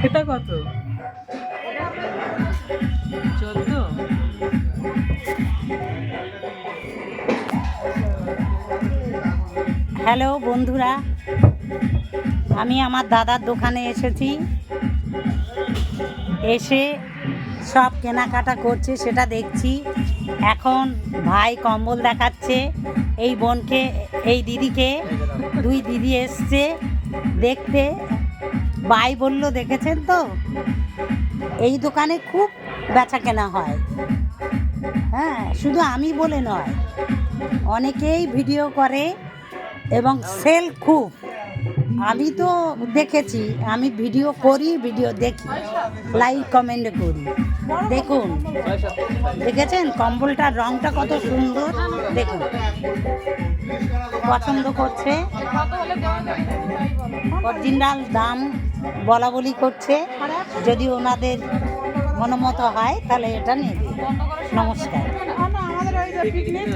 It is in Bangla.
এটা কত? 14। হ্যালো বন্ধুরা, আমি আমার দাদার দোকানে এসেছি। এসে সব কেনাকাটা করছে সেটা দেখছি। এখন ভাই কম্বল দেখাচ্ছে এই বোনকে, এই দিদিকে। দুই দিদি এসছে দেখতে। ভাই বলল, দেখেছেন তো, এই দোকানে খুব বেচা কেনা হয়। হ্যাঁ, শুধু আমি বলে নয়, অনেকেই ভিডিও করে এবং সেল খুব। আমি তো দেখেছি, আমি ভিডিও করি, ভিডিও দেখি, লাইক কমেন্ট করি। দেখুন, দেখেছেন কম্বলটার রংটা কত সুন্দর, দেখুন। পছন্দ করছে, অরিজিনাল দাম বলা বলি করছে। যদি ওনাদের মনোমত হয় তাহলে এটা নেবে। নমস্কার।